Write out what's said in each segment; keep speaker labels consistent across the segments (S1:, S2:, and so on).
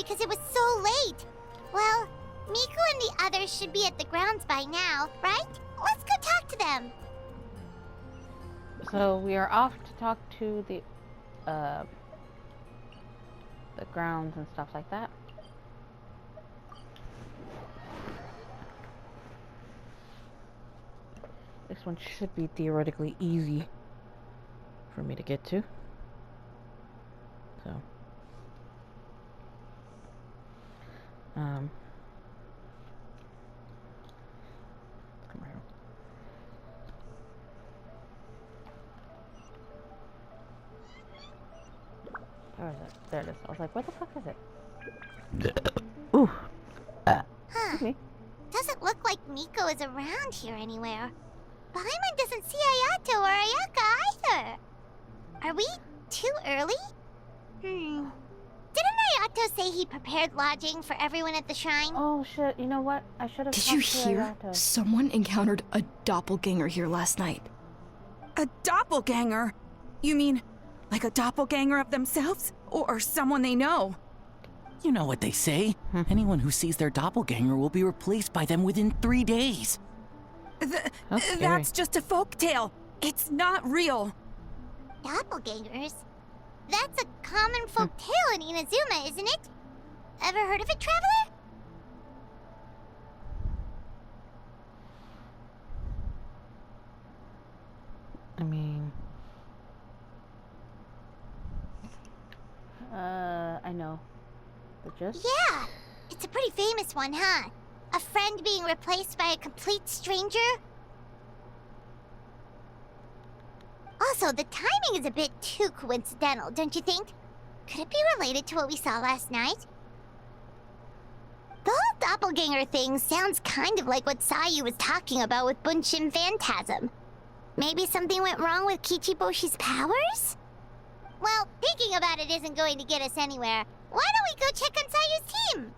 S1: because it was so late. Well, Miku and the others should be at the grounds by now, right? Let's go talk to them.
S2: So we are off to talk to the grounds and stuff like that. This one should be theoretically easy for me to get to. So, come here. Where is it? There it is. I was like, where the fuck is it? Ooh.
S1: Huh. Doesn't look like Miko is around here anywhere. Paimon doesn't see Ayato or Ayaka either. Are we too early? Didn't Ayato say he prepared lodging for everyone at the shrine?
S2: Oh shit, you know what? I should have.
S3: Did you hear? Someone encountered a doppelganger here last night.
S4: A doppelganger? You mean like a doppelganger of themselves? Or someone they know?
S5: You know what they say. Anyone who sees their doppelganger will be replaced by them within 3 days.
S4: That's just a folktale. It's not real.
S1: Doppelgangers? That's a common folk tale in Inazuma, isn't it? Ever heard of it, traveler?
S2: I mean, I know. But just?
S1: Yeah, it's a pretty famous one, huh? A friend being replaced by a complete stranger? Also, the timing is a bit too coincidental, don't you think? Could it be related to what we saw last night? The whole doppelganger thing sounds kind of like what Sayu was talking about with Bunshin Phantasm. Maybe something went wrong with Kichiboshi's powers? Well, thinking about it isn't going to get us anywhere. Why don't we go check on Sayu's team?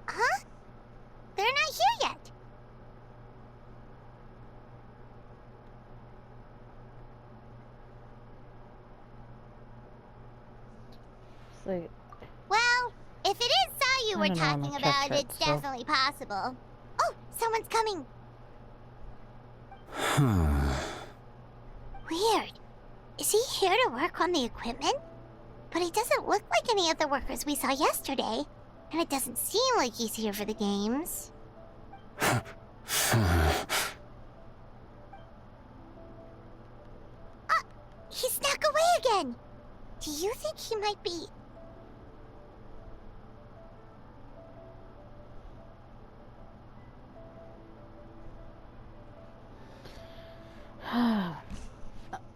S1: Huh? They're not here yet.
S2: Like,
S1: well, if it is Sayu we're talking about, it's definitely possible. Oh, someone's coming. Weird. Is he here to work on the equipment? But he doesn't look like any of the workers we saw yesterday. And it doesn't seem like he's here for the games. He snuck away again. Do you think he might be...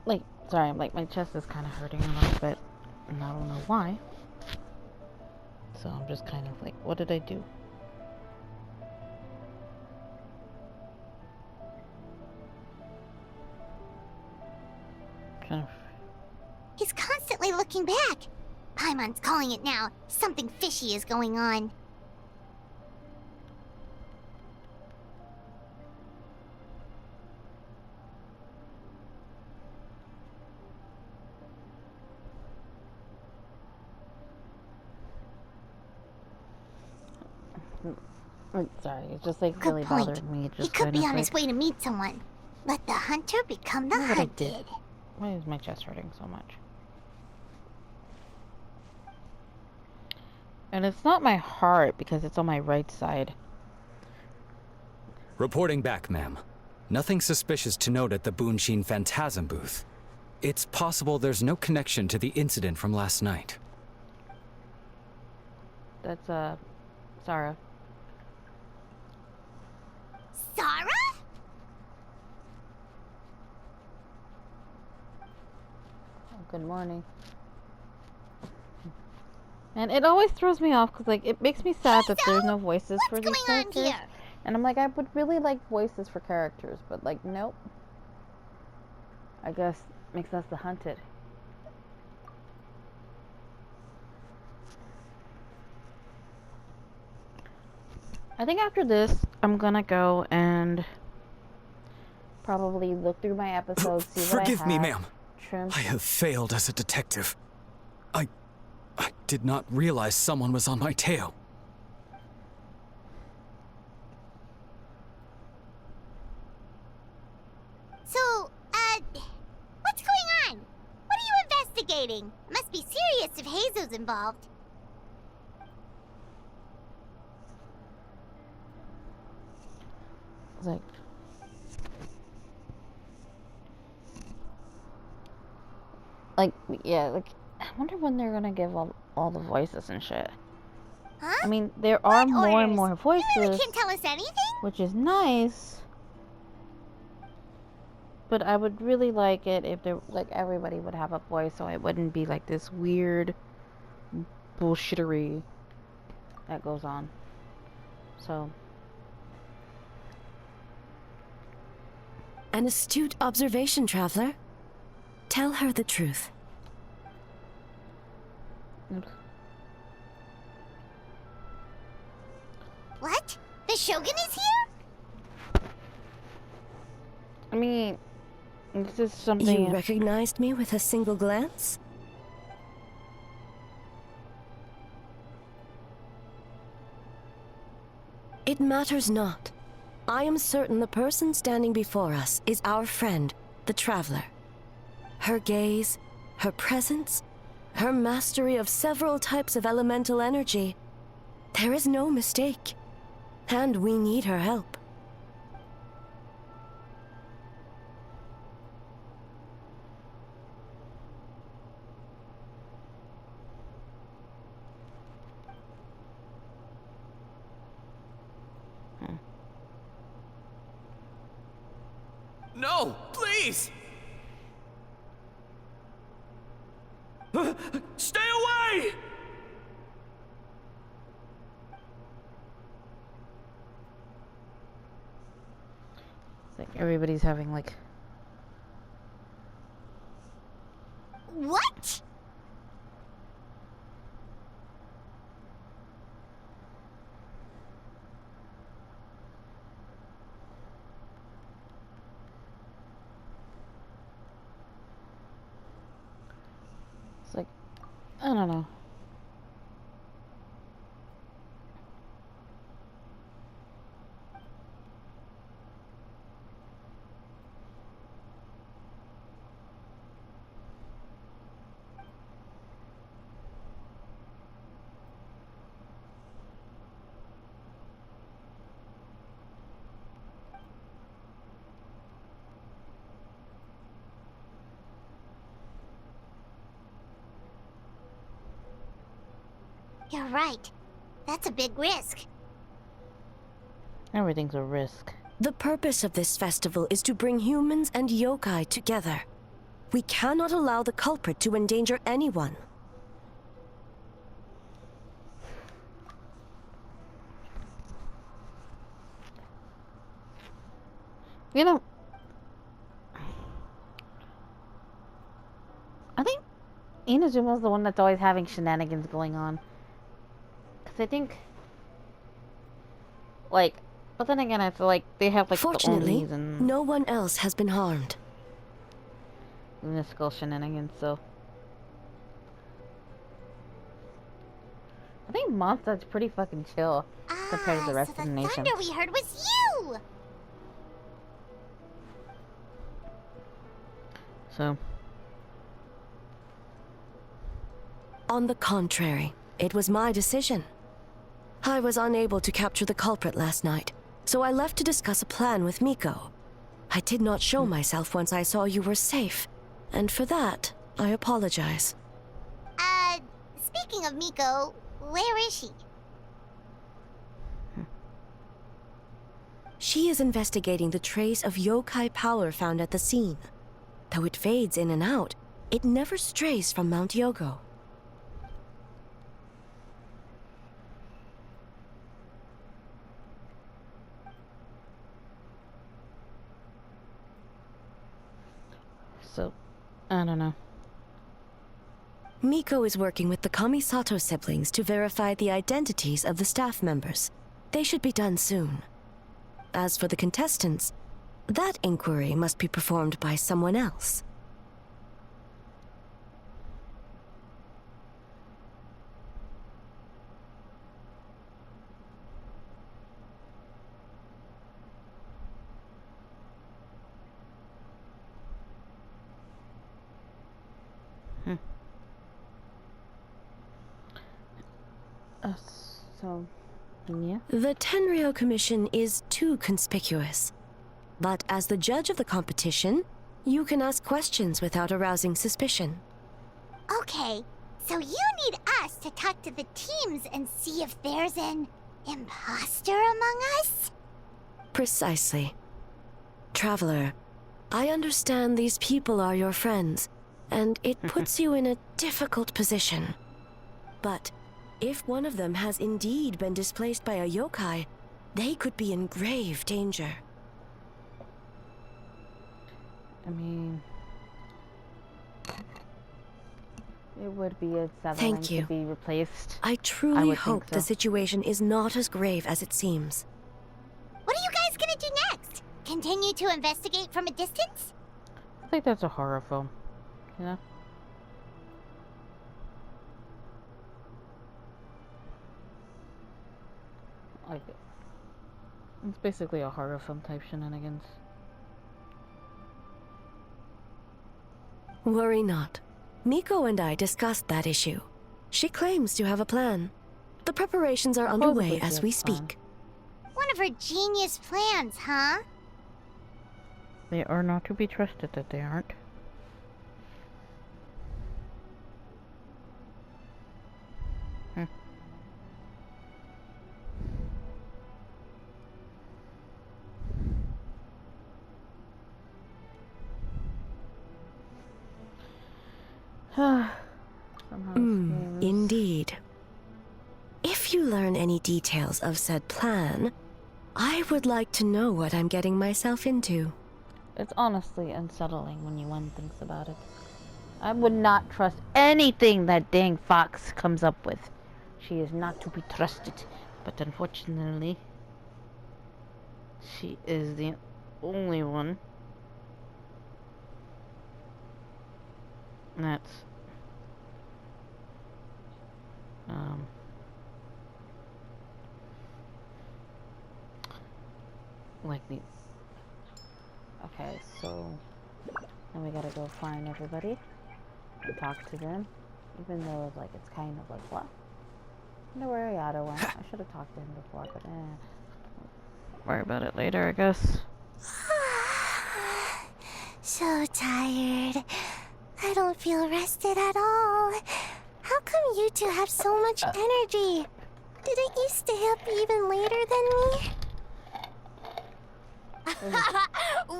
S2: like, sorry, like my chest is kind of hurting a little bit, and I don't know why. So I'm just kind of like, what did I do? Kind of.
S1: He's constantly looking back. Paimon's calling it now. Something fishy is going on.
S2: I'm sorry, it's just like really bothering me. Just
S1: he could be on
S2: like,
S1: his way to meet someone. Let the hunter become the hunted.
S2: Why is my chest hurting so much? And it's not my heart because it's on my right side.
S6: Reporting back, ma'am. Nothing suspicious to note at the Bunshin Phantasm booth. It's possible there's no connection to the incident from last night.
S2: That's, Sarah.
S1: Sarah?
S2: Oh, good morning. And it always throws me off because, like, it makes me sad that there's no voices for these characters. And I'm like, I would really like voices for characters, but, like, nope. I guess makes us the hunted. I think after this, I'm gonna go and Probably look through my episodes, see what I have.
S6: Forgive me, ma'am.
S2: Trim.
S6: I have failed as a detective. I did not realize someone was on my tail.
S1: So, what's going on? What are you investigating? It must be serious if Hazu's involved.
S2: Yeah, like, I wonder when they're gonna give all the voices and shit.
S1: Huh?
S2: I mean, there are more and
S1: orders?
S2: more voices,
S1: You really can't tell us anything?
S2: which is nice. But I would really like it if there, like, everybody would have a voice, so it wouldn't be like this weird bullshittery that goes on. So,
S7: An astute observation, traveler. Tell her the truth.
S2: oops.
S1: What? The Shogun is here?
S2: I mean, this is
S7: You
S2: something.
S7: recognized me with a single glance? It matters not. I am certain the person standing before us is our friend, the traveler. Her gaze, her presence, her mastery of several types of elemental energy. There is no mistake. And we need her help.
S5: No, please! Stay away!
S2: It's like everybody's having like.
S1: What?
S2: It's like, I don't know.
S1: You're right. That's a big risk.
S2: Everything's a risk.
S7: The purpose of this festival is to bring humans and yokai together. We cannot allow the culprit to endanger anyone.
S2: You know, I think Inazuma's the one that's always having shenanigans going on. Because I think, like, but then again, I feel like they have, like,
S7: Fortunately,
S2: the Onis and
S7: no one else has been harmed.
S2: mystical shenanigans, so. I think Mondstadt's pretty fucking chill compared to the rest
S1: so
S2: of the
S1: the
S2: nation.
S1: thunder we heard was you!
S2: So,
S7: On the contrary, it was my decision. I was unable to capture the culprit last night, so I left to discuss a plan with Miko. I did not show myself once I saw you were safe, and for that, I apologize.
S1: Speaking of Miko, where is she?
S7: She is investigating the trace of yokai power found at the scene. Though it fades in and out, it never strays from Mount Yogo.
S2: so, I don't know.
S7: Miko is working with the Kamisato siblings to verify the identities of the staff members. They should be done soon. As for the contestants, That inquiry must be performed by someone else.
S2: So, yeah.
S7: The Tenryou Commission is too conspicuous. But as the judge of the competition, you can ask questions without arousing suspicion.
S1: Okay, so you need us to talk to the teams and see if there's an imposter among us?
S7: Precisely. Traveler, I understand these people are your friends, and it puts you in a difficult position. But if one of them has indeed been displaced by a yokai, they could be in grave danger.
S2: I mean, it would be unsettling
S7: Thank you.
S2: to be replaced.
S7: I truly
S2: would
S7: hope
S2: think so.
S7: the situation is not as grave as it seems.
S1: What are you guys gonna do next? Continue to investigate from a distance?
S2: I think that's a horror film, you know? Like, it's basically a horror film type shenanigans.
S7: Worry not. Miko and I discussed that issue. She claims to have a plan. The preparations are underway
S2: Supposedly she
S7: as
S2: has
S7: we
S2: a plan.
S7: speak.
S1: One of her genius plans, huh?
S2: They are not to be trusted that they aren't. Somehow this game is-
S7: Indeed. If you learn any details of said plan, I would like to know what I'm getting myself into.
S2: It's honestly unsettling when one thinks about it. I would not trust anything that dang fox comes up with. She is not to be trusted. But unfortunately, she is the only one that's like me. Okay, so then we gotta go find everybody and talk to them, even though like it's kind of like, what? I wonder where Ayada went. I should have talked to him before, but worry about it later, I guess.
S1: So tired. I don't feel rested at all. How come you two have so much energy? Didn't you stay up even later than me?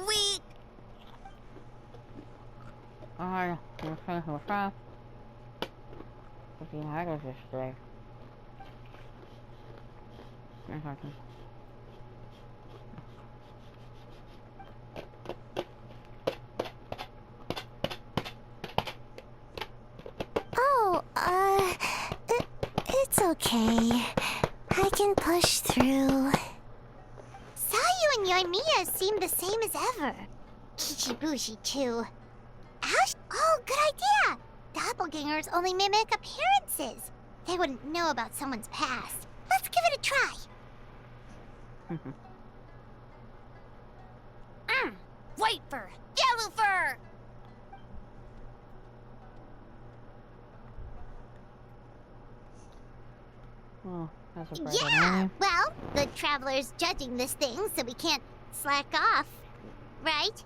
S1: Weak.
S2: Alright, we're fine. If you had us yesterday.
S1: Oh, it's okay. I can push through. Sayu and Yoimiya seem the same as ever. Kichibushi, too. Ash? Oh, good idea! Doppelgangers only mimic appearances. They wouldn't know about someone's past. Let's give it a try. White fur! Yellow fur!
S2: Oh, that's a bright
S1: Yeah!
S2: idea.
S1: Well, the Traveler's judging this thing, so we can't slack off. Right?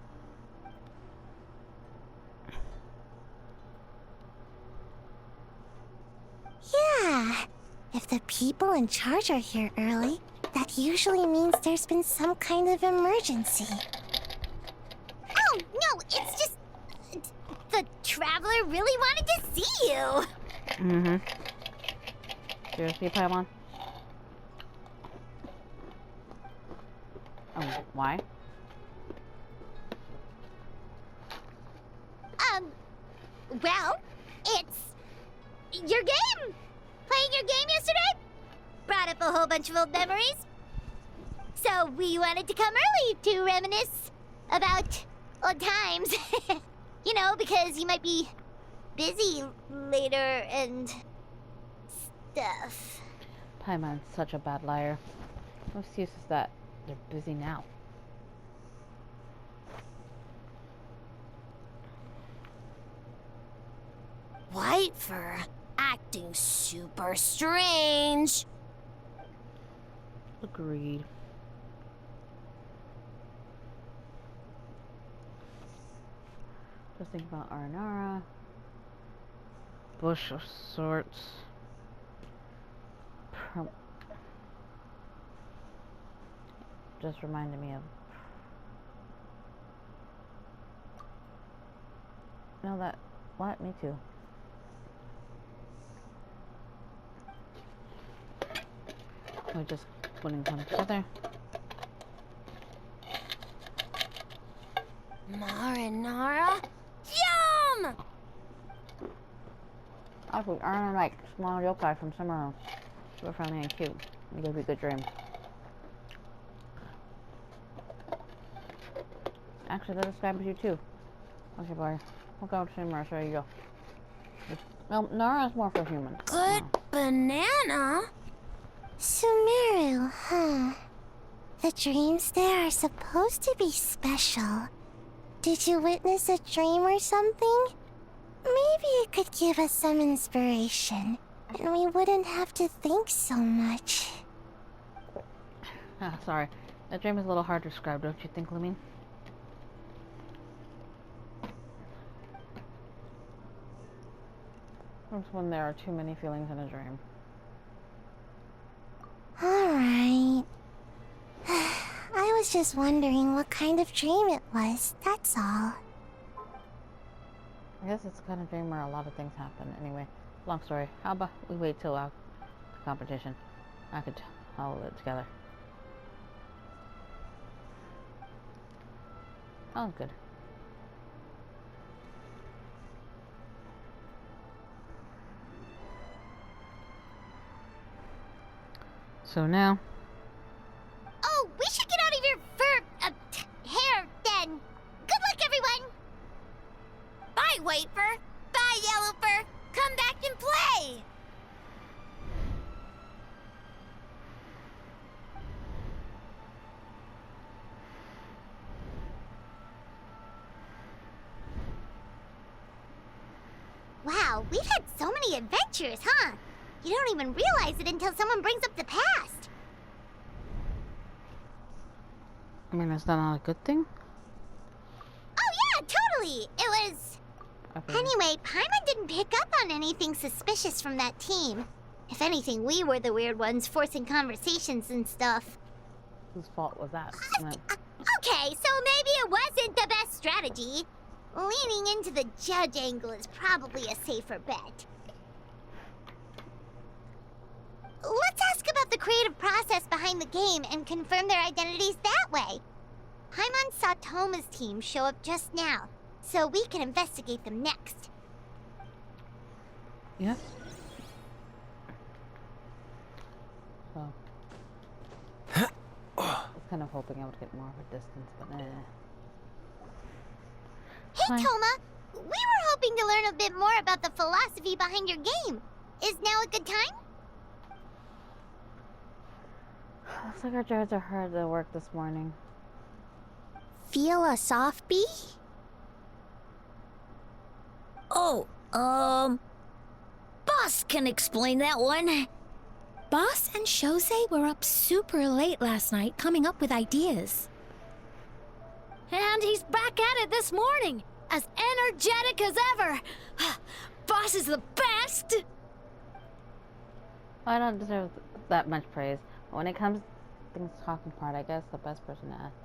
S1: Yeah. If the people in charge are here early, that usually means there's been some kind of emergency. Oh, no, it's just... The Traveler really wanted to see you.
S2: Mm-hmm. Seriously, Paimon? Oh, why?
S1: Well, it's... your game! Playing your game yesterday? Brought up a whole bunch of old memories. So we wanted to come early to reminisce. about old times. You know, because you might be busy later and stuff.
S2: Paimon's such a bad liar. No excuse is that they're busy now.
S8: White fur acting super strange.
S2: Agreed. Just think about Arnara. Bush of sorts. Just reminded me of. No, that. What? Me too. We're just putting them together.
S8: Marinara? Yum!
S2: Actually, Arnara like small yokai from somewhere else. Super friendly and cute. It gave you a good dream. Actually, that describes you too. Okay, boy. We'll go to Shimmer, so you go. No, Nara's more for humans.
S8: Good banana?
S1: Sumeru, huh? The dreams there are supposed to be special. Did you witness a dream or something? Maybe it could give us some inspiration, and we wouldn't have to think so much.
S2: Ah, sorry. That dream is a little hard to describe, don't you think, Lumine? That's when there are too many feelings in a dream.
S1: Alright. I was just wondering what kind of dream it was, that's all.
S2: I guess it's the kind of dream where a lot of things happen. Anyway, long story. How about we wait till the competition? I could hold it together. Oh, good. So now.
S1: Oh, we should get out of your hair then. Good luck, everyone.
S8: Bye, White fur. Bye, Yellow fur. Come back and play.
S1: Wow, we've had so many adventures, huh? You don't even realize it until someone brings up the past.
S2: I mean, is that not a good thing?
S1: Oh yeah, totally. It was...
S2: Okay.
S1: Anyway, Paimon didn't pick up on anything suspicious from that team. If anything, we were the weird ones forcing conversations and stuff.
S2: Whose fault was that?
S1: Okay, so maybe it wasn't the best strategy. Leaning into the judge angle is probably a safer bet. Let's ask about the creative process behind the game and confirm their identities that way. Paimon saw Toma's team show up just now, so we can investigate them next.
S2: Yes. So. I was kind of hoping I would get more of a distance, but eh.
S1: Hey,
S2: Hi.
S1: Toma! We were hoping to learn a bit more about the philosophy behind your game. Is now a good time?
S2: Looks like our drives are hard to work this morning.
S1: Philosophy?
S8: Oh, Boss can explain that one.
S9: Boss and Shosei were up super late last night coming up with ideas.
S8: And he's back at it this morning, as energetic as ever. Boss is the best!
S2: I don't deserve that much praise. But when it comes to things talking part, I guess the best person to ask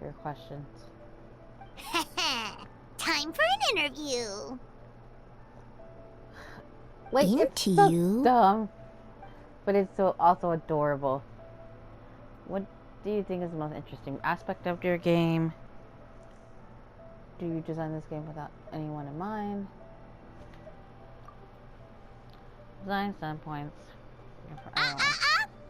S2: your questions.
S1: Time for an interview.
S2: Wait, it's so dumb, but it's so also adorable. What do you think is the most interesting aspect of your game? Do you design this game without anyone in mind? Design standpoints.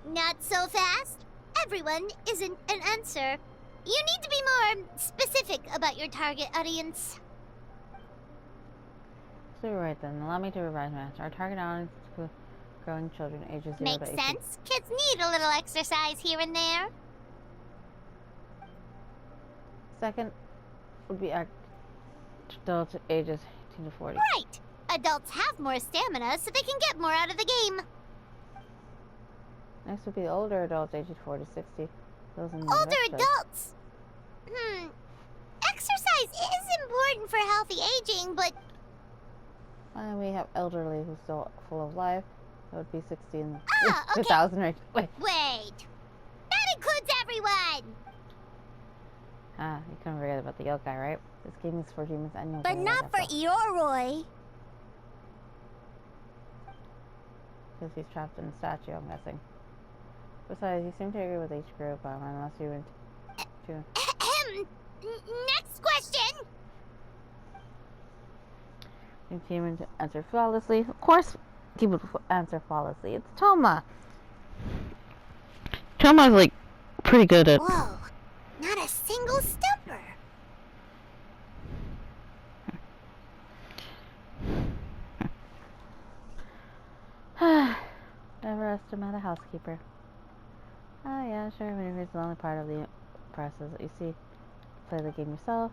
S1: Not so fast. Everyone isn't an answer. You need to be more specific about your target audience.
S2: So right then, allow me to revise my answer. Our target audience is growing children ages 0
S1: Makes
S2: to 18.
S1: sense. Kids need a little exercise here and there.
S2: Second would be adults ages 18 to 40.
S1: Right. Adults have more stamina, so they can get more out of the game.
S2: Next would be older adults ages 40 to 60. Those in need of
S1: Older
S2: exercise.
S1: adults. Exercise is important for healthy aging, but
S2: And we have elderly who's still full of life. That would be 60 and
S1: okay.
S2: 2000 right? Wait.
S1: Wait. That includes everyone.
S2: You can't forget about the yokai, right? This game is for humans and yokai.
S1: But not for Ioroi.
S2: Because he's trapped in a statue, I'm guessing. Besides, you seem to agree with each group, unless you went to...
S1: Next question.
S2: You team to answer flawlessly. Of course, he would answer flawlessly. It's Toma. Toma's like pretty good at.
S1: Whoa, not a single stumper.
S2: Never estimate a housekeeper. Oh yeah, sure. Maybe it's the only part of the process that you see. Play the game yourself.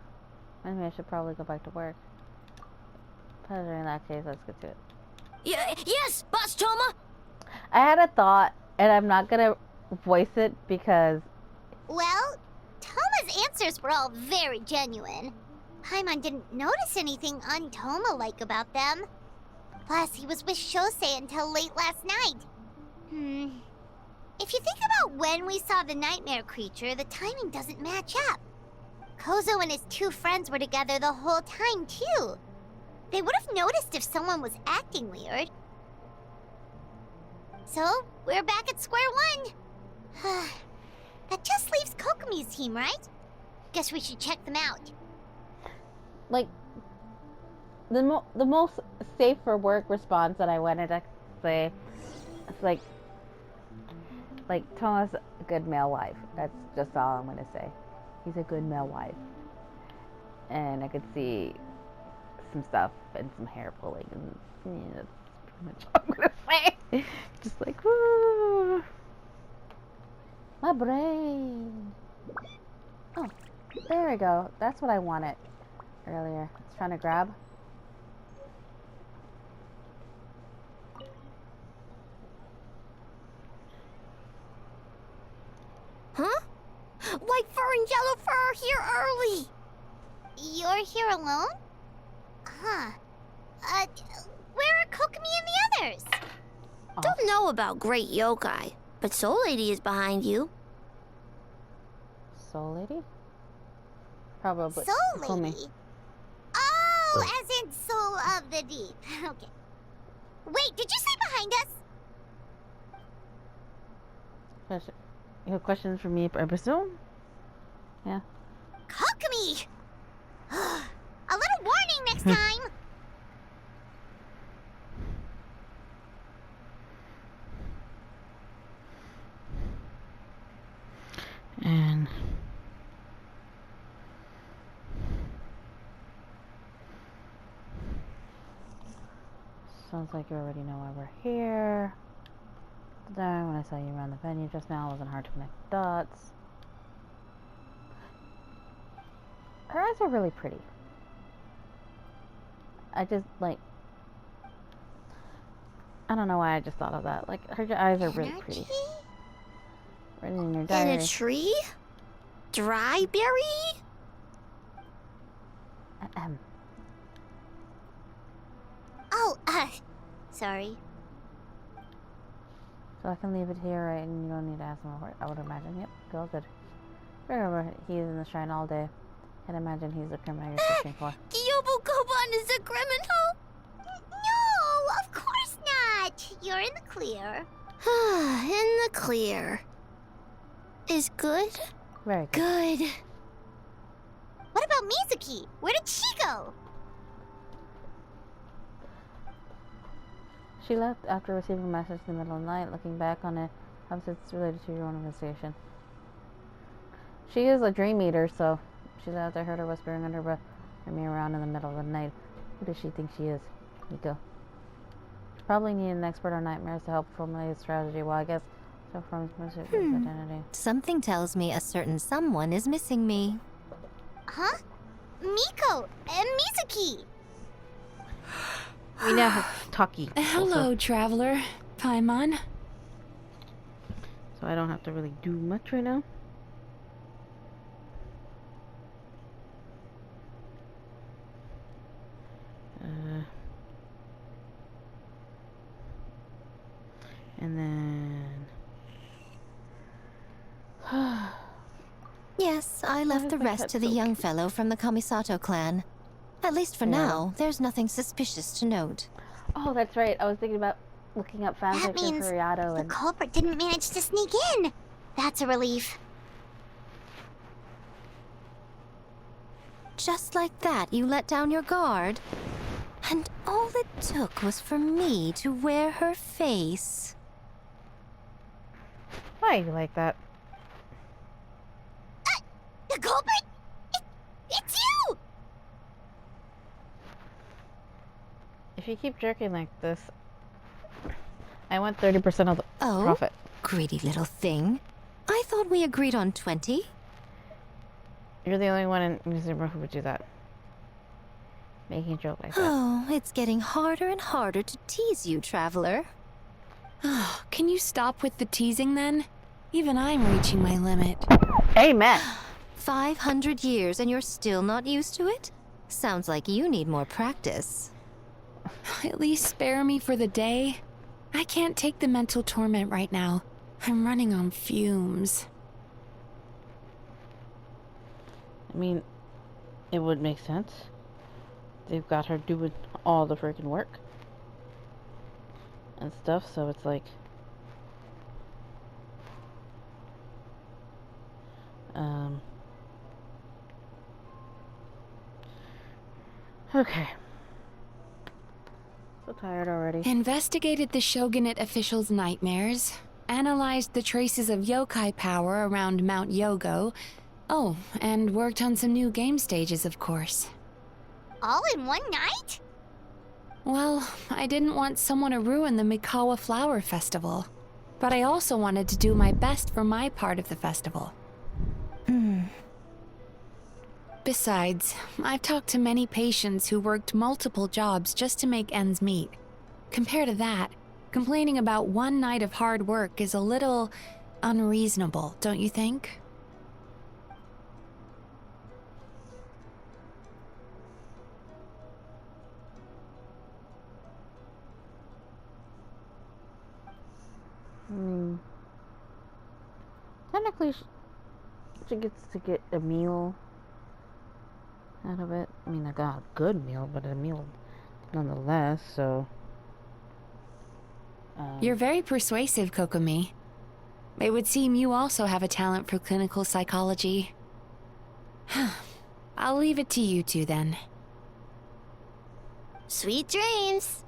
S2: Maybe I should probably go back to work. But in that case, let's get to it.
S8: Yes, Boss Toma!
S2: I had a thought, and I'm not gonna voice it because...
S1: Well, Toma's answers were all very genuine. Paimon didn't notice anything un-Toma-like about them. Plus, he was with Shosei until late last night. If you think about when we saw the nightmare creature, the timing doesn't match up. Kozo and his two friends were together the whole time, too. They would have noticed if someone was acting weird. So, we're back at square one. That just leaves Kokomi's team, right? Guess we should check them out.
S2: Like, the most safe for work response that I wanted to say, it's like Toma's a good male wife. That's just all I'm gonna say. He's a good male wife. And I could see some stuff and some hair pulling, and that's pretty much all I'm gonna say. Just like, woo, my brain. Oh, there we go. That's what I wanted earlier. I was trying to grab.
S1: Huh? White fur and yellow fur are here early. You're here alone? Huh. Where are Kokomi and the others?
S10: Don't know about Great Yokai, but Soul Lady is behind you.
S2: Soul Lady? Probably.
S1: Soul
S2: Kokomi.
S1: Lady? Oh, as in Soul of the Deep. Okay. Wait, did you say behind us?
S2: You have questions for me, I presume? Yeah.
S1: Kokomi! A little warning next time.
S2: And sounds like you already know why we're here. Then when I saw you around the venue just now, it wasn't hard to connect the dots. Her eyes are really pretty. I just like, I don't know why I just thought of that. Like, her eyes are really pretty. Written in your diary.
S10: In a tree? Dry berry?
S1: Oh, sorry.
S2: So I can leave it here, right? And you don't need to ask him for it. I would imagine. Yep, go good. Remember, he's in the shrine all day. Can't imagine he's the criminal you're searching for.
S10: Gyobu Koban is a criminal?
S1: No, of course not. You're in the clear.
S10: In the clear. Is good?
S2: Very good.
S10: Good.
S1: What about Mizuki? Where did she go?
S2: She left after receiving a message in the middle of the night. Looking back on it, obviously it's related to your own investigation. She is a dream eater, so she's out there, heard her whispering under her breath, me around in the middle of the night. Who does she think she is? Nico. Probably need an expert on nightmares to help formulate a strategy. Well, I guess so from his identity.
S11: Something tells me a certain someone is missing me.
S1: Huh? Miko and Mizuki.
S2: We now have Taki.
S3: Hello,
S2: also,
S3: traveler. Paimon.
S2: so I don't have to really do much right now. And then...
S11: Yes, I left the rest to the young fellow from the Kamisato clan. At least for now, there's nothing suspicious to note.
S2: Oh, that's right. I was thinking about looking up
S1: That
S2: fanfiction
S1: means
S2: for Yato
S1: the
S2: and...
S1: culprit didn't manage to sneak in. That's a relief.
S11: Just like that, you let down your guard? And all it took was for me to wear her face.
S2: Why are you like that?
S1: The culprit? It's you!
S2: If you keep jerking like this, I want 30% of the profit.
S11: Greedy little thing. I thought we agreed on 20.
S2: You're the only one in Mizuma who would do that. Making a joke like that.
S11: Oh, it's getting harder and harder to tease you, traveler.
S3: Oh, can you stop with the teasing then? Even I'm reaching my limit.
S2: Amen.
S11: 500 years and you're still not used to it? Sounds like you need more practice.
S3: At least spare me for the day. I can't take the mental torment right now. I'm running on fumes.
S2: I mean, it would make sense. They've got her doing all the freaking work and stuff, so it's like, okay. So tired already.
S3: Investigated the shogunate officials' nightmares, analyzed the traces of yokai power around Mount Yogo. Oh, and worked on some new game stages, of course.
S1: All in one night?
S3: Well, I didn't want someone to ruin the Mikawa Flower Festival. But I also wanted to do my best for my part of the festival. Besides, I've talked to many patients who worked multiple jobs just to make ends meet. Compared to that, complaining about one night of hard work is a little unreasonable, don't you think?
S2: Technically, she gets to get a meal out of it. I mean, I got a good meal, but a meal nonetheless, so...
S3: You're very persuasive, Kokomi. It would seem you also have a talent for clinical psychology. I'll leave it to you two, then.
S10: Sweet dreams.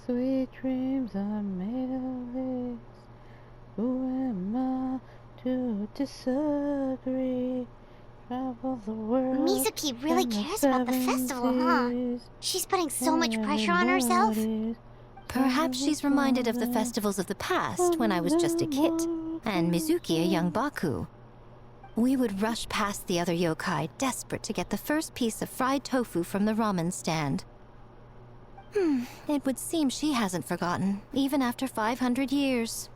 S2: Sweet dreams are made of this. Who am I to disagree? Travel the world.
S1: Mizuki really cares about the festival, huh? She's putting so much pressure on herself.
S11: Perhaps she's reminded of the festivals of the past when I was just a kid, and Mizuki a young Baku. We would rush past the other yokai, desperate to get the first piece of fried tofu from the ramen stand. It would seem she hasn't forgotten, even after 500 years.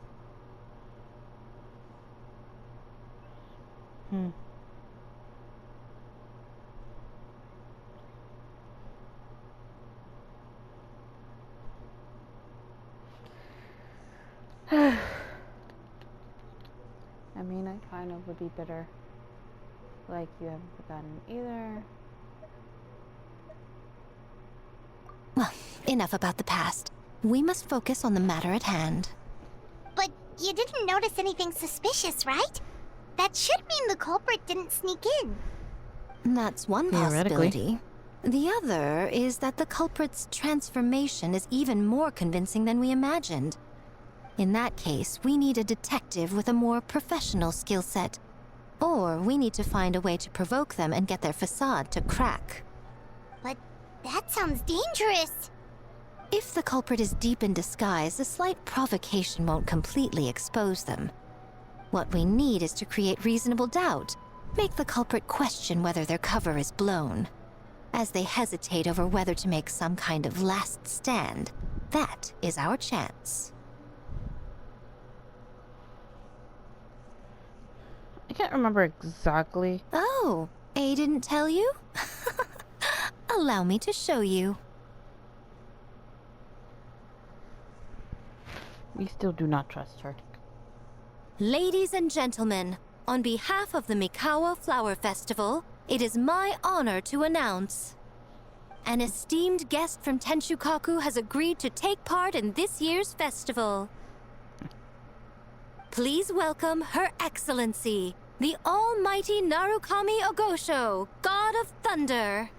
S2: I mean, I kind of would be bitter. Like, you haven't forgotten either.
S11: Well, enough about the past. We must focus on the matter at hand.
S1: But you didn't notice anything suspicious, right? That should mean the culprit didn't sneak in.
S11: That's one possibility. The other is that the culprit's transformation is even more convincing than we imagined. In that case, we need a detective with a more professional skill set. Or we need to find a way to provoke them and get their facade to crack.
S1: But that sounds dangerous.
S11: If the culprit is deep in disguise, a slight provocation won't completely expose them. What we need is to create reasonable doubt. Make the culprit question whether their cover is blown. As they hesitate over whether to make some kind of last stand, that is our chance.
S2: I can't remember exactly.
S11: Oh, A didn't tell you? Allow me to show you.
S2: We still do not trust her.
S11: Ladies and gentlemen, on behalf of the Mikawa Flower Festival, it is my honor to announce an esteemed guest from Tenshukaku has agreed to take part in this year's festival. Please welcome Her Excellency, the Almighty Narukami Ogosho, God of Thunder.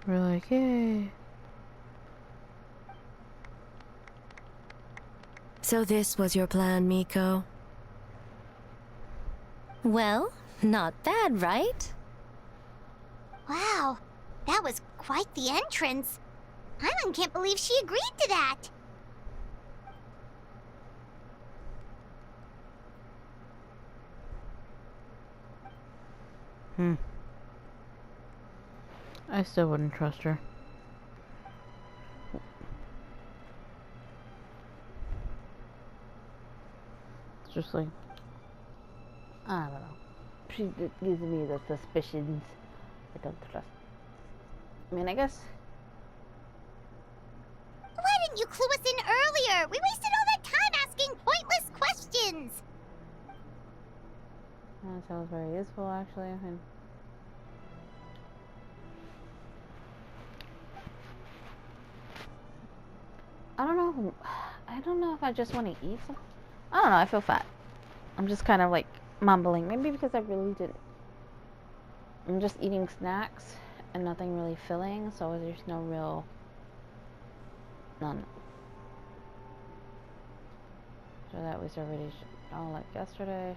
S2: We're like, yay.
S7: So this was your plan, Miko?
S11: Well, not bad, right?
S1: Wow, that was quite the entrance. Paimon can't believe she agreed to that.
S2: I still wouldn't trust her. It's just like, I don't know. She gives me the suspicions. I don't trust. I mean, I guess.
S1: Why didn't you clue us in earlier? We wasted all that time asking pointless questions.
S2: That sounds very useful, actually. I don't know. I don't know if I just want to eat some. I don't know. I feel fat. I'm just kind of like mumbling. Maybe because I really didn't. I'm just eating snacks and nothing really filling, so there's no real. None. So that was already all like yesterday.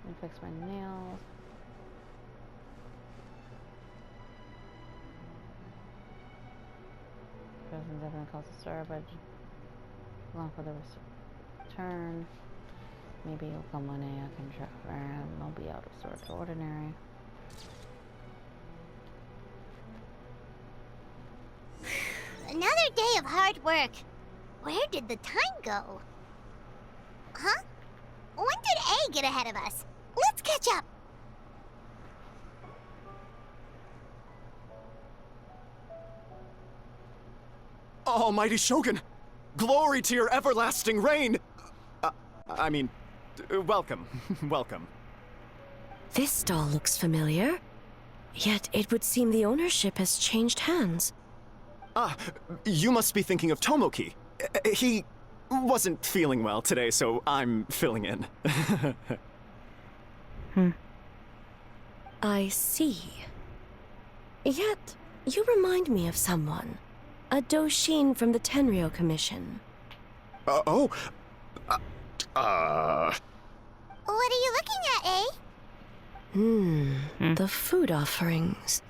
S2: And fix my nails. Cousin definitely calls the store, but long for the return. Maybe he'll come one day. I can try. I'll be out of sort of ordinary.
S1: Another day of hard work. Where did the time go? Huh? When did A get ahead of us? Let's catch up.
S12: Almighty Shogun! Glory to your everlasting reign! Welcome. Welcome.
S7: This stall looks familiar. Yet it would seem the ownership has changed hands.
S12: Ah, you must be thinking of Tomoki. He wasn't feeling well today, so I'm filling in.
S7: I see. Yet, you remind me of someone. A Doshin from the Tenryo Commission.
S1: What are you looking at, A?
S7: The food offerings.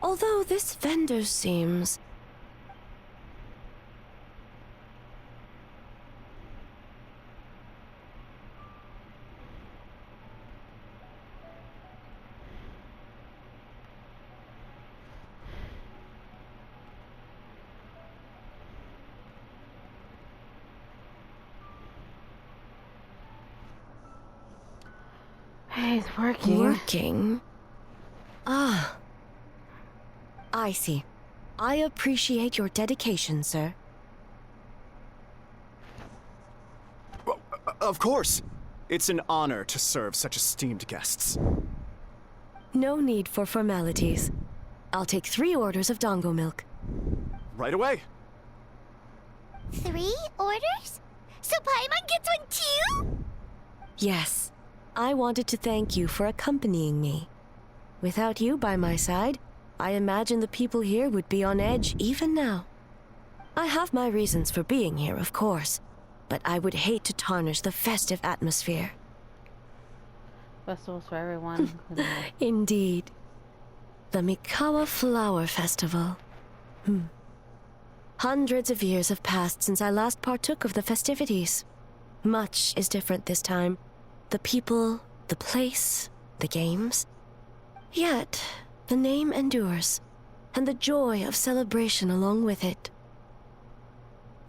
S7: Although this vendor seems...
S2: He's working.
S7: Working? Ah. I see. I appreciate your dedication, sir.
S12: Well, of course. It's an honor to serve such esteemed guests.
S7: No need for formalities. I'll take 3 orders of dango milk.
S12: Right away.
S1: 3 orders? So Paimon gets one too?
S7: Yes. I wanted to thank you for accompanying me. Without you by my side, I imagine the people here would be on edge even now. I have my reasons for being here, of course, but I would hate to tarnish the festive atmosphere.
S2: Festivals for everyone.
S7: Indeed. The Mikawa Flower Festival. Hundreds of years have passed since I last partook of the festivities. Much is different this time. The people, the place, the games. Yet, the name endures, and the joy of celebration along with it.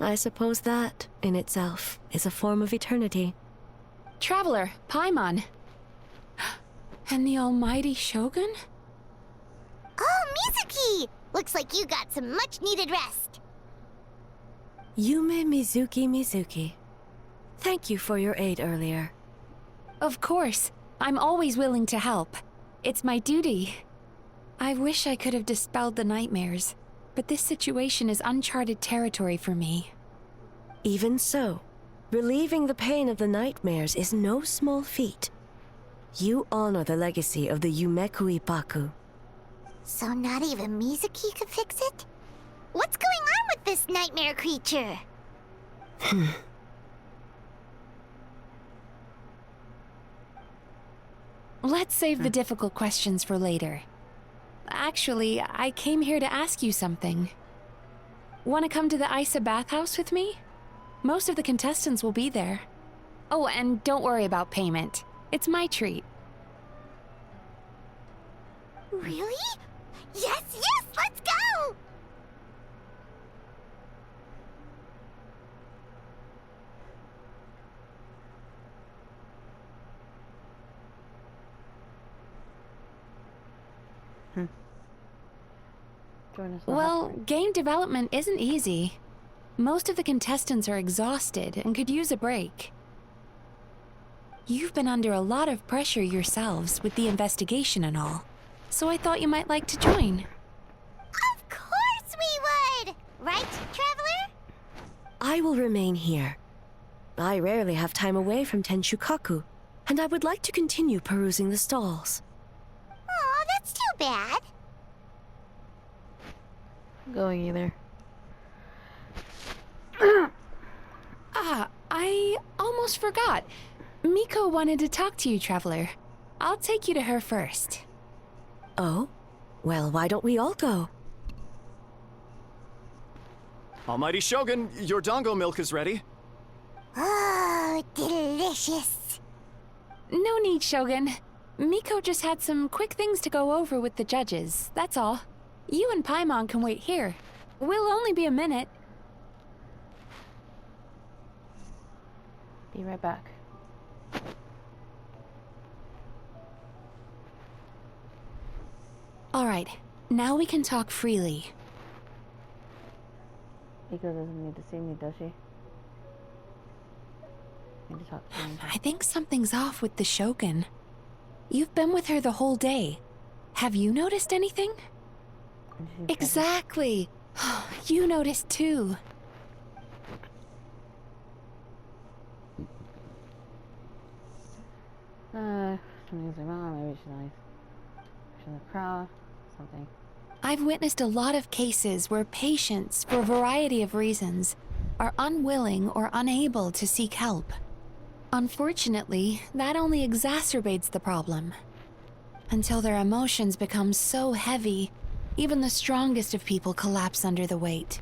S7: I suppose that, in itself, is a form of eternity.
S3: Traveler, Paimon. And the almighty Shogun?
S1: Oh, Mizuki! Looks like you got some much-needed rest.
S7: Yume Mizuki. Thank you for your aid earlier.
S3: Of course. I'm always willing to help. It's my duty. I wish I could have dispelled the nightmares, but this situation is uncharted territory for me.
S7: Even so, relieving the pain of the nightmares is no small feat. You honor the legacy of the Yumekui Baku.
S1: So not even Mizuki could fix it? What's going on with this nightmare creature?
S3: Let's save the difficult questions for later. Actually, I came here to ask you something. Want to come to the Isa bathhouse with me? Most of the contestants will be there. Oh, and don't worry about payment. It's my treat.
S1: Really? Yes, let's go!
S3: Well, game development isn't easy. Most of the contestants are exhausted and could use a break. You've been under a lot of pressure yourselves with the investigation and all, so I thought you might like to join.
S1: Of course we would! Right, Traveler?
S7: I will remain here. I rarely have time away from Tenshukaku, and I would like to continue perusing the stalls.
S1: Aw, that's too bad.
S2: Going either.
S3: I almost forgot. Miko wanted to talk to you, Traveler. I'll take you to her first.
S7: Oh? Well, why don't we all go?
S12: Almighty Shogun, your dango milk is ready.
S1: Oh, delicious.
S3: No need, Shogun. Miko just had some quick things to go over with the judges, that's all. You and Paimon can wait here. We'll only be a minute.
S2: Be right back.
S3: Alright, now we can talk freely.
S2: Miko doesn't need to see me, does she? Need to talk to him.
S3: I think something's off with the Shogun. You've been with her the whole day. Have you noticed anything? Exactly. You noticed too.
S2: Something's wrong. Maybe she's nice. She's in the crowd. Something.
S3: I've witnessed a lot of cases where patients, for a variety of reasons, are unwilling or unable to seek help. Unfortunately, that only exacerbates the problem. Until their emotions become so heavy, even the strongest of people collapse under the weight.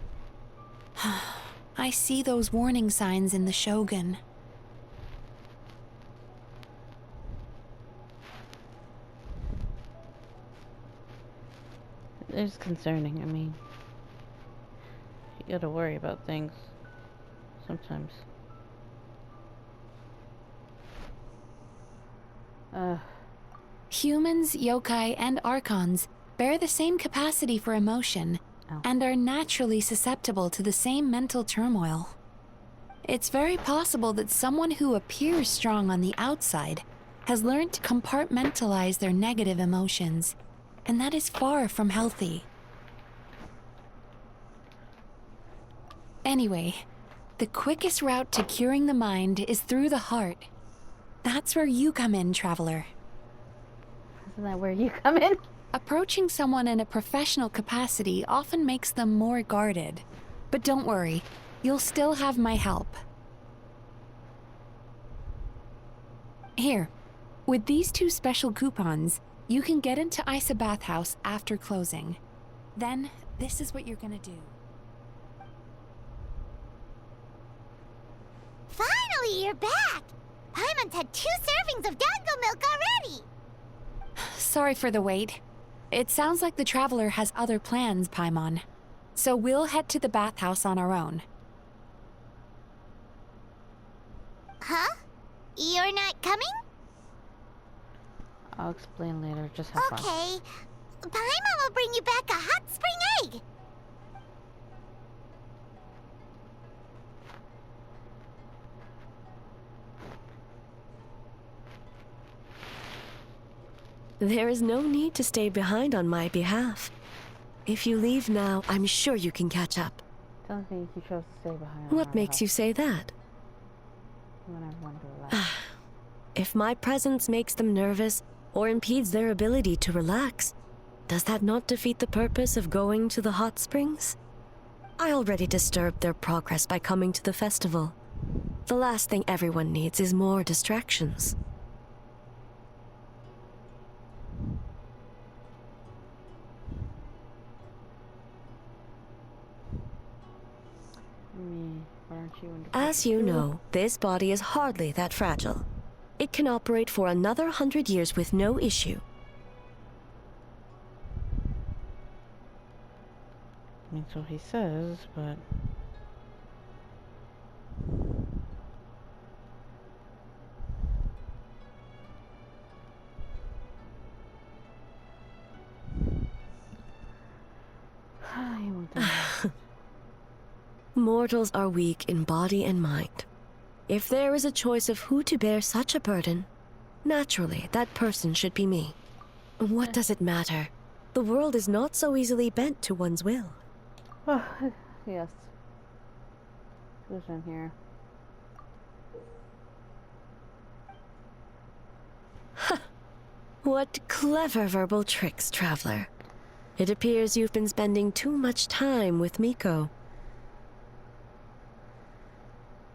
S3: I see those warning signs in the Shogun.
S2: It's concerning. I mean, you gotta worry about things sometimes.
S3: Humans, yokai, and archons bear the same capacity for emotion and are naturally susceptible to the same mental turmoil. It's very possible that someone who appears strong on the outside has learned to compartmentalize their negative emotions, and that is far from healthy. Anyway, The quickest route to curing the mind is through the heart. That's where you come in, traveler.
S2: Isn't that where you come in?
S3: Approaching someone in a professional capacity often makes them more guarded. But don't worry, you'll still have my help. Here, with these 2 special coupons, you can get into Isa Bathhouse after closing. Then, this is what you're gonna do.
S1: Finally, you're back! Paimon's had 2 servings of dango milk already!
S3: Sorry for the wait. It sounds like the traveler has other plans, Paimon. So we'll head to the bathhouse on our own.
S1: Huh? You're not coming?
S2: I'll explain later. Just have fun.
S1: Okay. Paimon will bring you back a hot spring egg!
S7: There is no need to stay behind on my behalf. If you leave now, I'm sure you can catch up.
S2: Doesn't mean you chose to stay behind.
S7: What makes you say that?
S2: When I wonder that.
S7: If my presence makes them nervous or impedes their ability to relax, does that not defeat the purpose of going to the hot springs? I already disturbed their progress by coming to the festival. The last thing everyone needs is more distractions. As you know, this body is hardly that fragile. It can operate for another 100 years with no issue.
S2: I mean, so he says, but... he won't do that.
S7: Mortals are weak in body and mind. If there is a choice of who to bear such a burden, naturally, that person should be me. What does it matter? The world is not so easily bent to one's will.
S2: Yes. Who's in here?
S7: What clever verbal tricks, traveler. It appears you've been spending too much time with Miko.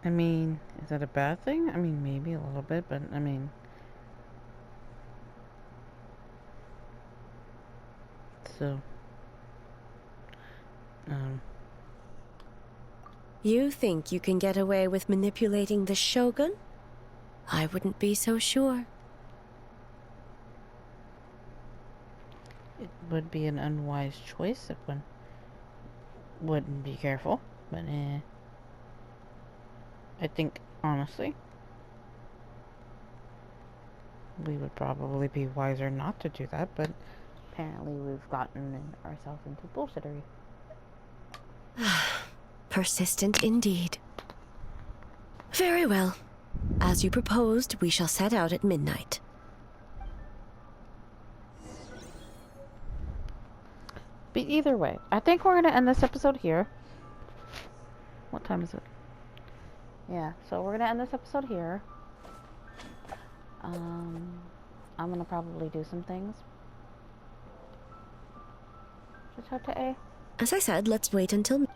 S2: I mean, is that a bad thing? I mean, maybe a little bit, but I mean... So...
S7: You think you can get away with manipulating the Shogun? I wouldn't be so sure.
S2: It would be an unwise choice if one wouldn't be careful, but I think, honestly, we would probably be wiser not to do that, but apparently we've gotten ourselves into bullshittery.
S7: Persistent indeed. Very well. As you proposed, we shall set out at midnight.
S2: But either way, I think we're going to end this episode here. What time is it? Yeah, so we're going to end this episode here. I'm going to probably do some things. Just hope to A.
S7: As I said, let's wait until...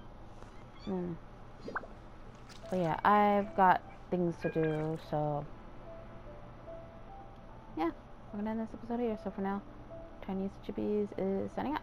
S2: But yeah, I've got things to do, so... Yeah, we're going to end this episode here. So for now, Tiniestofchibis is signing out.